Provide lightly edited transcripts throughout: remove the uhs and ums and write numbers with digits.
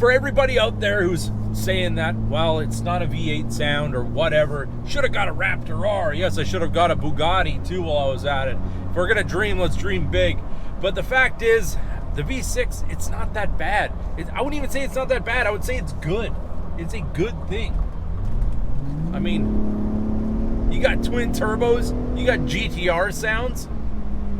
for everybody out there who's saying that, well, it's not a V8 sound or whatever, should have got a Raptor R. Yes, I should have got a Bugatti too while I was at it. If we're gonna dream, let's dream big. But the fact is, the V6, it's not that bad. I wouldn't even say it's not that bad. I would say it's good. It's a good thing. I mean, you got twin turbos, you got GTR sounds.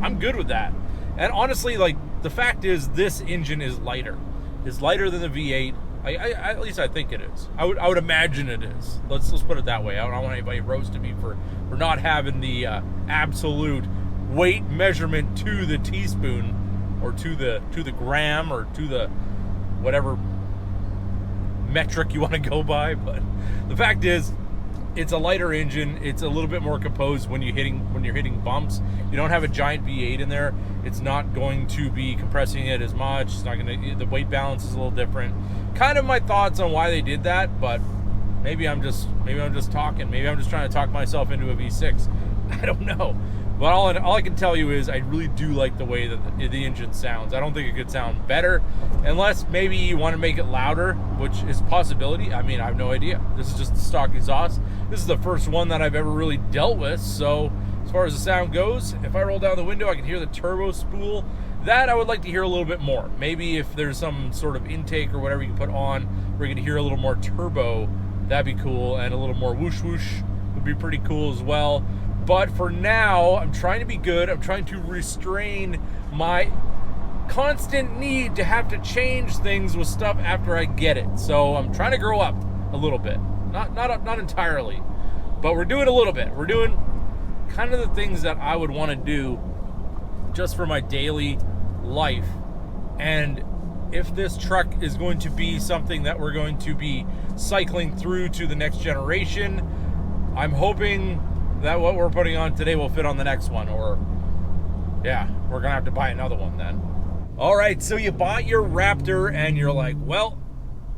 I'm good with that. And honestly, like, the fact is, this engine is lighter. It's lighter than the V8. At least I think it is. I would imagine it is. Let's put it that way. I don't want anybody roasting me for not having the absolute weight measurement to the teaspoon, or to the gram, or to the whatever metric you want to go by. But the fact is, it's a lighter engine. It's a little bit more composed when you're hitting bumps. You don't have a giant V8 in there. It's not going to be compressing it as much. It's not going to. The weight balance is a little different. Kind of my thoughts on why they did that, but maybe I'm just talking. Maybe I'm just trying to talk myself into a V6. I don't know. But all I can tell you is I really do like the way that the engine sounds. I don't think it could sound better, unless maybe you want to make it louder, which is a possibility. I mean, I have no idea. This is just the stock exhaust. This is the first one that I've ever really dealt with. So as far as the sound goes, if I roll down the window, I can hear the turbo spool. That I would like to hear a little bit more. Maybe if there's some sort of intake or whatever you can put on, where you can hear a little more turbo, that'd be cool. And a little more whoosh whoosh would be pretty cool as well. But for now, I'm trying to be good. I'm trying to restrain my constant need to have to change things with stuff after I get it. So I'm trying to grow up a little bit. Not entirely, but we're doing a little bit. We're doing kind of the things that I would want to do just for my daily life. And if this truck is going to be something that we're going to be cycling through to the next generation, I'm hoping that what we're putting on today will fit on the next one, or yeah, we're gonna have to buy another one then. All right, so you bought your Raptor and you're like, well,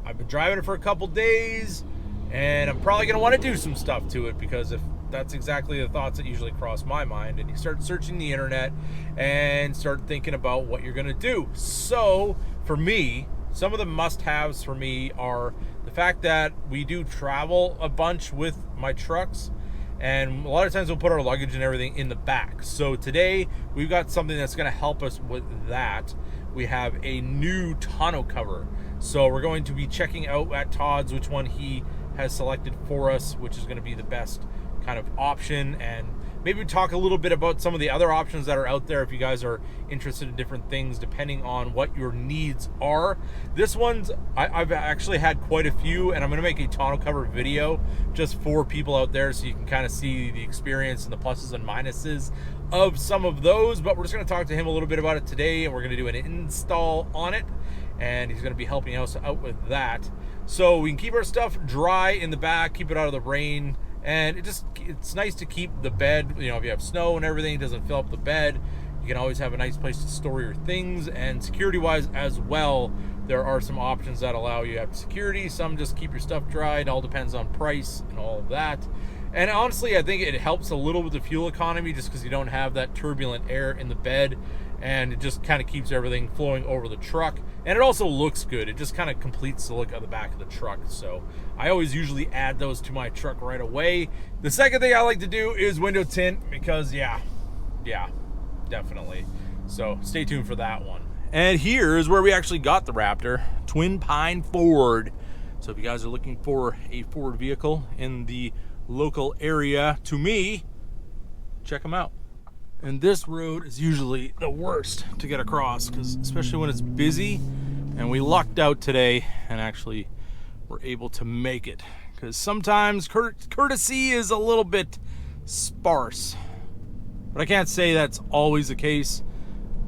I've been driving it for a couple days and I'm probably gonna want to do some stuff to it, because if that's exactly the thoughts that usually cross my mind, and you start searching the internet and start thinking about what you're gonna do. So for me, some of the must-haves for me are the fact that we do travel a bunch with my trucks, and a lot of times we'll put our luggage and everything in the back. So today we've got something that's going to help us with that. We have a new tonneau cover. So we're going to be checking out at Todd's which one he has selected for us, which is going to be the best kind of option, and maybe talk a little bit about some of the other options that are out there if you guys are interested in different things depending on what your needs are. This one's, I've actually had quite a few, and I'm going to make a tonneau cover video just for people out there so you can kind of see the experience and the pluses and minuses of some of those. But we're just going to talk to him a little bit about it today, and we're going to do an install on it, and he's going to be helping us out with that. So we can keep our stuff dry in the back, keep it out of the rain. And it's nice to keep the bed, you know, if you have snow and everything, it doesn't fill up the bed. You can always have a nice place to store your things. And security-wise as well, there are some options that allow you to have security. Some just keep your stuff dry. It all depends on price and all of that. And honestly, I think it helps a little with the fuel economy just because you don't have that turbulent air in the bed. And it just kind of keeps everything flowing over the truck. And it also looks good. It just kind of completes the look of the back of the truck. So I always usually add those to my truck right away. The second thing I like to do is window tint, because yeah, definitely. So stay tuned for that one. And here's where we actually got the Raptor, Twin Pine Ford. So if you guys are looking for a Ford vehicle in the local area to me, check them out. And this road is usually the worst to get across, because especially when it's busy, and we lucked out today and actually were able to make it, because sometimes courtesy is a little bit sparse. But I can't say that's always the case,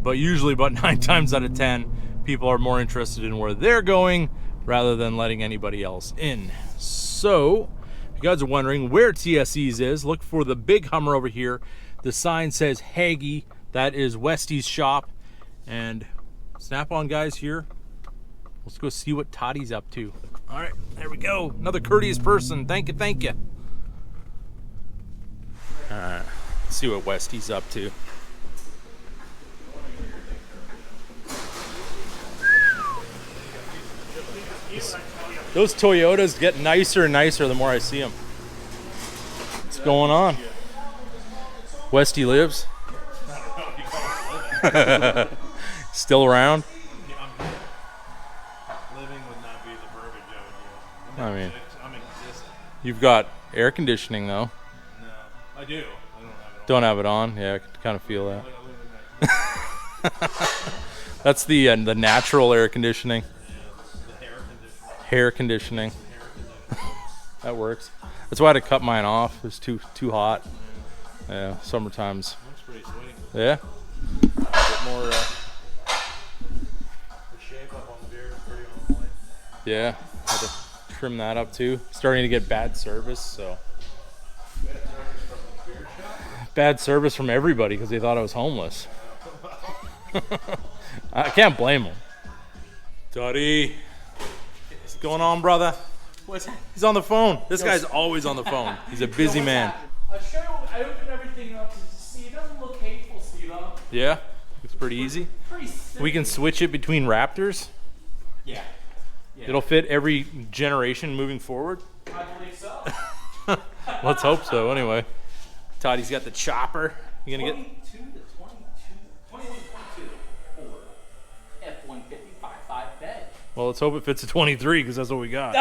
but usually about 9 times out of 10 people are more interested in where they're going rather than letting anybody else in. So if you guys are wondering where TSE's is, look for the big Hummer over here. The sign says Haggy. That is Westy's shop. And Snap-on guys here. Let's go see what Toddy's up to. All right, there we go. Another courteous person. Thank you. Let's see what Westy's up to. Those Toyotas get nicer and nicer the more I see them. What's going on? Westy lives. Still around? Living would not be the verbiage I would use. I mean, I'm existing. you've got air conditioning though. No, I do. I Don't have it on. Yeah, I can kind of feel that. That's the natural air conditioning. The Hair conditioning. That works. That's why I had to cut mine off. It was too hot. Yeah, summertime's. Looks pretty sweet. Yeah. A bit more. The shape up on the beard is pretty on point. Yeah, had to trim that up too. Starting to get bad service, so. Bad service from everybody because they thought I was homeless. I can't blame them. Toddy, what's going on, brother? What's that? He's on the phone. This guy's always on the phone. He's a busy man. I'll show you. I opened everything up to see. It doesn't look hateful, Steve. Yeah, it's pretty easy. Pretty simple. We can switch it between Raptors. Yeah. It'll fit every generation moving forward. I believe so. Let's hope so. Anyway, Toddy's got the chopper. You gonna get? 22 to 21 to 22 or F150 5.5 bed. Well, let's hope it fits a 23 because that's what we got.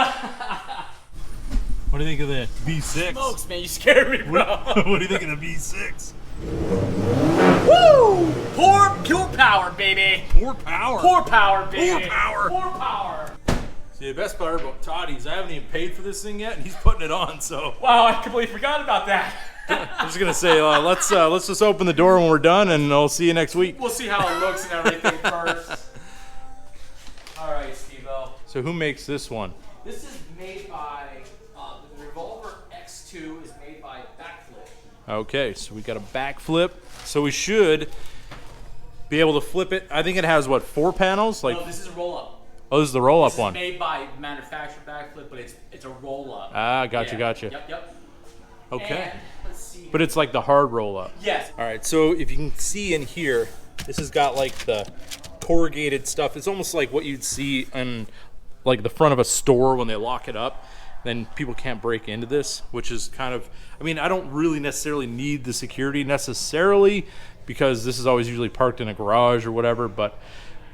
What do you think of the V6? Smokes, man, you scared me, bro. What do you think of the V6? Woo! Pure power, baby. Poor power. Poor power, baby. Poor power. Poor power. See, the best part about Toddy is I haven't even paid for this thing yet, and he's putting it on. So Wow, I completely forgot about that. I'm just gonna say, let's just open the door when we're done, and I'll see you next week. We'll see how it looks and everything first. All right, Steve-O. So who makes this one? This is made by the Revoluton X2 is made by BakFlip. Okay, so we got a BakFlip. So we should be able to flip it. I think it has what, 4 panels? Like, No, this is a roll-up. oh, this is the roll-up This one. is made by manufacturer BakFlip, but it's a roll-up. Ah, gotcha. Yep. Okay. And, let's see. But it's like the hard roll-up. Yes. All right, so if you can see in here, this has got like the corrugated stuff. It's almost like what you'd see in like the front of a store when they lock it up. Then people can't break into this, which is kind of, I mean, I don't really necessarily need the security necessarily because this is always usually parked in a garage or whatever, but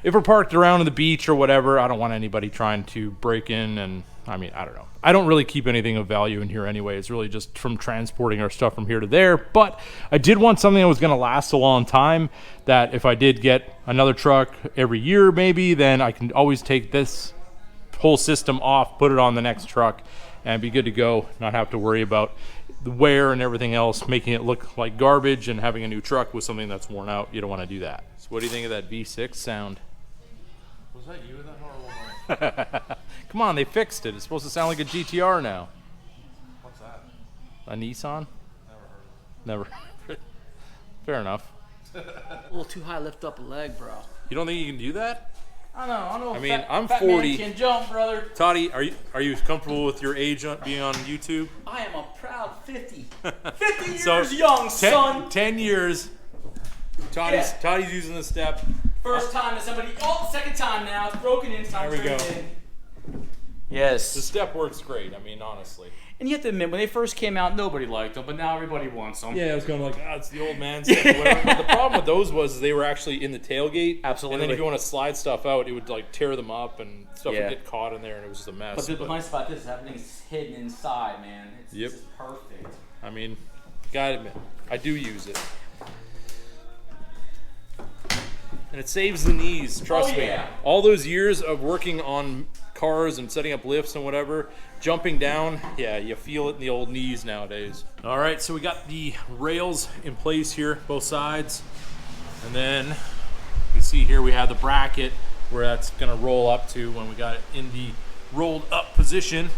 if we're parked around on the beach or whatever, I don't want anybody trying to break in. And I mean, I don't know. I don't really keep anything of value in here anyway. It's really just from transporting our stuff from here to there. But I did want something that was going to last a long time, that if I did get another truck every year maybe, then I can always take this whole system off, put it on the next truck, and be good to go. Not have to worry about the wear and everything else, making it look like garbage, and having a new truck with something that's worn out. You don't want to do that. So what do you think of that V6 sound? Was that you with that horrible noise? Come on, they fixed it. It's supposed to sound like a GTR now. What's that? A Nissan? Never heard of Never. Fair enough. A little too high, lift up a leg, bro. You don't think you can do that? I know. I mean, I'm fat 40. Man can jump, brother. Toddy, are you comfortable with your age being on YouTube? I am a proud 50. 50 years So, young, son. 10 years. Toddy's Yeah. using the step. First time that somebody. Oh, second time now. It's broken in. Time There we go. Yes. The step works great. I mean, honestly. And you have to admit, when they first came out, nobody liked them, but now everybody wants them. Yeah, I was kind of like, it's the old man stuff or whatever. But the problem with those was they were actually in the tailgate. Absolutely. And then if you want to slide stuff out, it would like tear them up and stuff Yeah. would get caught in there, and it was just a mess. But the nice about this is everything's hidden inside, man. It's just perfect. I mean, gotta admit, I do use it. And it saves the knees, trust me. Yeah. All those years of working on cars and setting up lifts and whatever, jumping down, yeah, you feel it in the old knees nowadays. All right, so we got the rails in place here, both sides. And then you can see here we have the bracket where that's gonna roll up to when we got it in the rolled up position.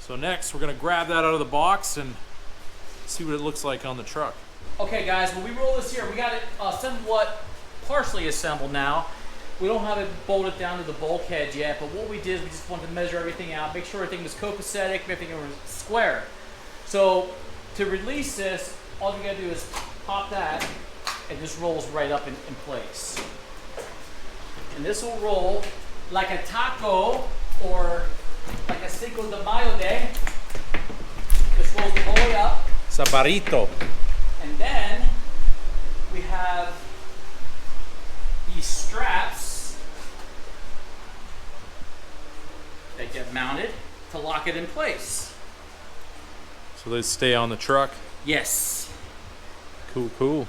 So next we're gonna grab that out of the box and see what it looks like on the truck. Okay, guys, when we roll this here, we got it somewhat partially assembled now. We don't have it bolted down to the bulkhead yet, but what we did is we just wanted to measure everything out, make sure everything was copacetic, everything was square. So to release this, all you gotta do is pop that, and this rolls right up in place. And this will roll like a taco or like a Cinco de Mayo day. Just rolls the whole way up. Sabarito. And then we have these straps that get mounted to lock it in place. So they stay on the truck. Yes. Cool, cool.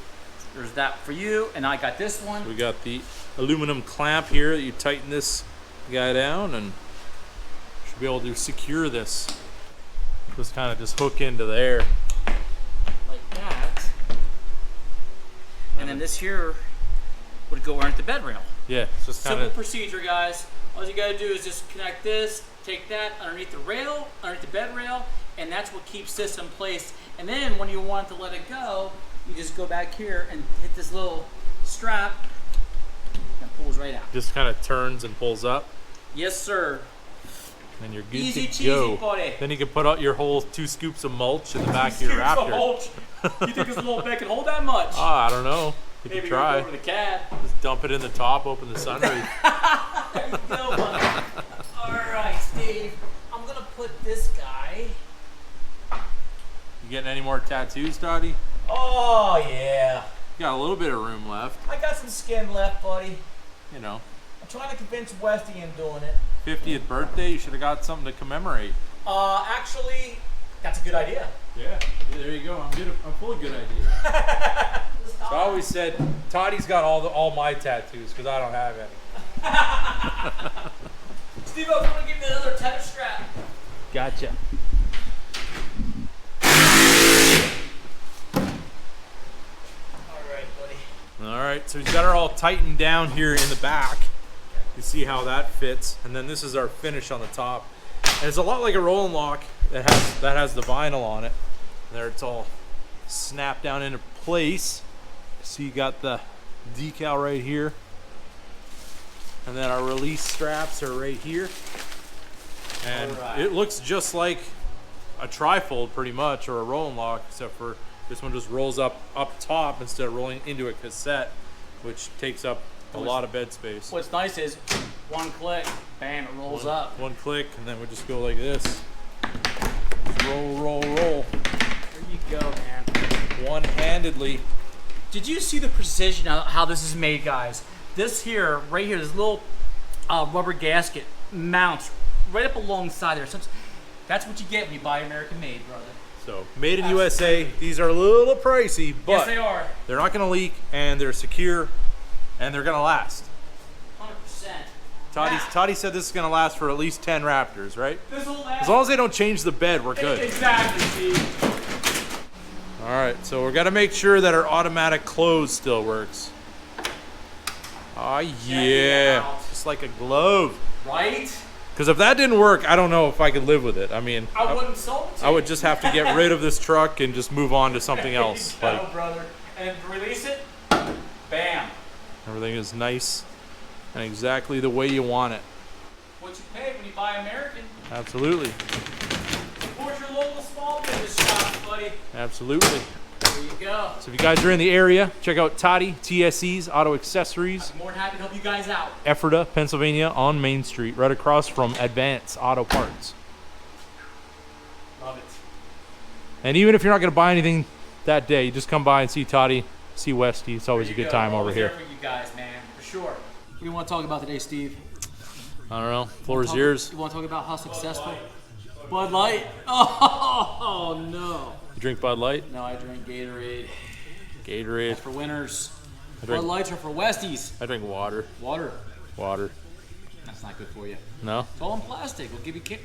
There's that for you, and I got this one. We got the aluminum clamp here that you tighten this guy down and should be able to secure this. Just kind of just hook into there. Like that. And then this here would go underneath the bed rail. Yeah, it's just kind Simple of procedure, guys. All you gotta do is just connect this, take that underneath the rail, underneath the bed rail, and that's what keeps this in place. And then when you want to let it go, you just go back here and hit this little strap and it pulls right out. just kind of turns and pulls up, Yes, sir. and you're good Easy to cheesy, go. buddy. Then you can put out your whole 2 scoops of mulch in the back of your Scoops of Raptor. mulch. You think this little bed can hold that much? I don't know. You Maybe can go try. over the cab. Just dump it in the top, open the sunroof. There you go, buddy. All right, Steve. I'm gonna put this guy. You getting any more tattoos, Toddy? Oh yeah. You got a little bit of room left. I got some skin left, buddy. You know, I'm trying to convince Westy in doing it. 50th birthday, you should have got something to commemorate. Actually, that's a good idea. Yeah, there you go. I'm full of good ideas. So I always said, Toddy's got all my tattoos because I don't have any. Steve, I was gonna give you another tether strap. Gotcha. All right, buddy. All right, so he's got her all tightened down here in the back. You see how that fits, and then this is our finish on the top. And it's a lot like a rolling lock that has the vinyl on it. There, it's all snapped down into place. So you got the decal right here, and then our release straps are right here. And Alright. it looks just like a trifold pretty much, or a rolling lock, except for this one just rolls up top instead of rolling into a cassette, which takes up a lot of bed space. What's nice is one click, bam, it rolls up. One click, and then we just go like this. Just roll, roll, roll. There you go, man. One-handedly. Did you see the precision of how this is made, guys? This here, right here, this little rubber gasket mounts right up alongside there. So that's what you get when you buy American made, brother. So, made in USA. These are a little pricey, but Yes, they are. they're not going to leak, and they're secure, and they're going to last. 100%. Toddy said this is going to last for at least 10 Raptors, right? This will last. As long as they don't change the bed, we're good. Exactly, Steve. All right, so we're gonna make sure that our automatic close still works. Oh yeah, out. just like a glove. Right? Because if that didn't work, I don't know if I could live with it. I mean, I wouldn't sell it to I would just have to get rid of this truck and just move on to something else. There you go, Like, brother. And release it, bam. everything is nice and exactly the way you want it. What you pay when you buy American. Absolutely, Support your local small business shops, buddy. absolutely. There you go. So if you guys are in the area, check out Toddy TSE's Auto Accessories. I'm more than happy to help you guys out. Ephrata, Pennsylvania, on Main Street, right across from Advance Auto Parts. Love it. And even if you're not going to buy anything that day, you just come by and see Toddy, see Westy. It's always a There you good go. time over Always here. there for you guys, man, for sure. What do you want to talk about today, Steve? I don't know. Floor is yours. You want to talk about how successful? Bud Light. Oh no. You drink Bud Light? No, I drink Gatorade. Gatorade. That's for winners. I drink- Bud Lights are for Westies. I drink water. Water. Water. That's not good for you. No? It's all in plastic. We'll give you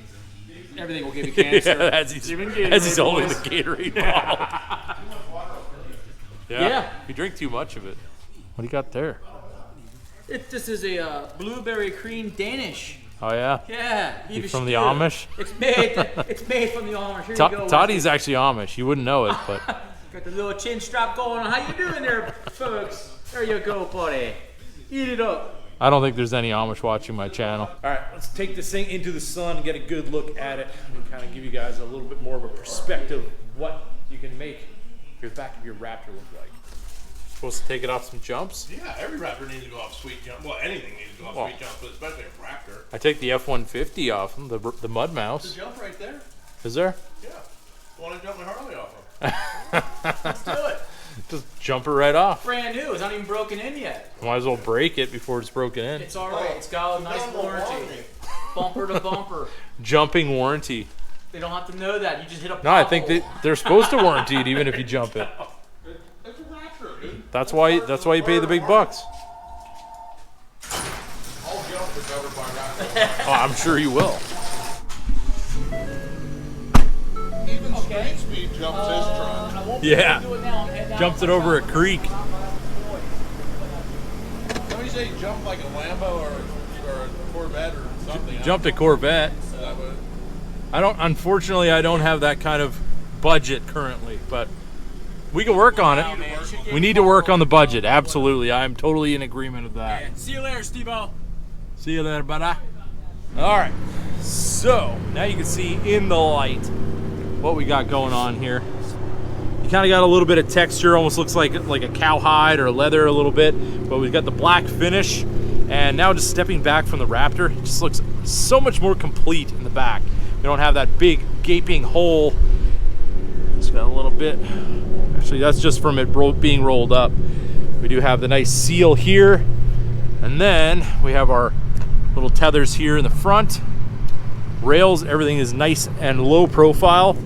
everything will give you cancer. Yeah, as he's holding the Gatorade bottle. Yeah. You drink too much of it. What do you got there? This is a blueberry cream Danish. Oh, yeah? Yeah. You from the Amish? It's made from the Amish. Here you go. Toddy's actually Amish. You wouldn't know it, but Got the little chin strap going on. How you doing there, folks? There you go, buddy. Eat it up. I don't think there's any Amish watching my channel. All right, let's take this thing into the sun and get a good look at it and kind of give you guys a little bit more of a perspective of what you can make your back of your Raptor look like. supposed to take it off some jumps? Yeah, every Raptor needs to go off sweet jump. Well, anything needs to go off sweet jumps, but especially a Raptor. I take the F-150 off them, the mud There's mouse. a jump right there. Is there? Yeah. The one I jumped my Harley off of. Let's do it. Just jump it right off. Brand new. It's not even broken in yet. Might as well break it before it's broken in. It's all right. It's got a nice warranty. Bumper to bumper. Jumping warranty. They don't have to know that. You just hit a pothole. No, I think they're supposed to warranty it even if you jump it. It's a Raptor, dude. That's why you pay the big bucks. All jumps are covered by Raptor. Oh, I'm sure you will. Even street speed jumps his truck. I won't be Yeah. able to do it now. I'm heading out. Jumps it over a creek. Somebody say jump like a Lambo or a Corvette or something. Jumped a Corvette. Is that what? Unfortunately, I don't have that kind of budget currently, but we can work on it. We need to work on the budget. Absolutely. I'm totally in agreement with that. See you later, Steve-O. See you later, buddy. All right. So now you can see in the light what we got going on here. You kind of got a little bit of texture, almost looks like a cowhide or leather a little bit, but we've got the black finish. And now just stepping back from the Raptor, it just looks so much more complete in the back. We don't have that big gaping hole. It's got a little bit. Actually, that's just from it being rolled up. We do have the nice seal here. And then we have our little tethers here in the front. Rails, everything is nice and low profile.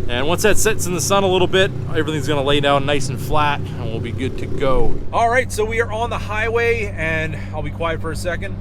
And once that sits in the sun a little bit, everything's gonna lay down nice and flat and we'll be good to go. All right, so we are on the highway and I'll be quiet for a second.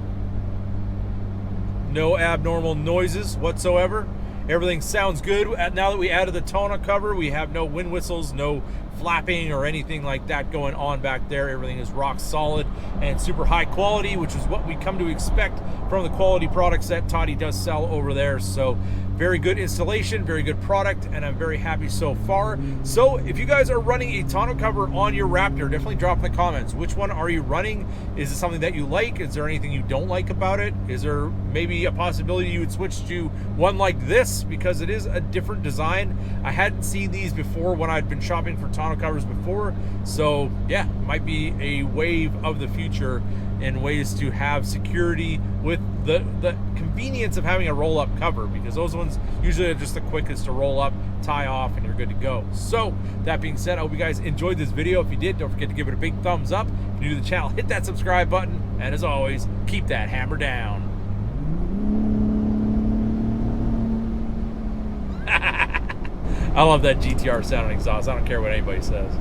No abnormal noises whatsoever. Everything sounds good. Now that we added the tonneau cover, we have no wind whistles, no flapping or anything like that going on back there. Everything is rock solid and super high quality, which is what we come to expect from the quality products that Toddy does sell over there. So very good installation, very good product, and I'm very happy so far. So if you guys are running a tonneau cover on your Raptor, definitely drop in the comments. Which one are you running? Is it something that you like? Is there anything you don't like about it? Is there maybe a possibility you would switch to one like this because it is a different design? I hadn't seen these before when I'd been shopping for tonneau covers before. So yeah, might be a wave of the future in ways to have security with the convenience of having a roll-up cover, because those ones usually are just the quickest to roll up, tie off, and you're good to go. So that being said, I hope you guys enjoyed this video. If you did, don't forget to give it a big thumbs up. If you're new to the channel, hit that subscribe button, and as always, keep that hammer down. I love that GTR sound and exhaust. I don't care what anybody says.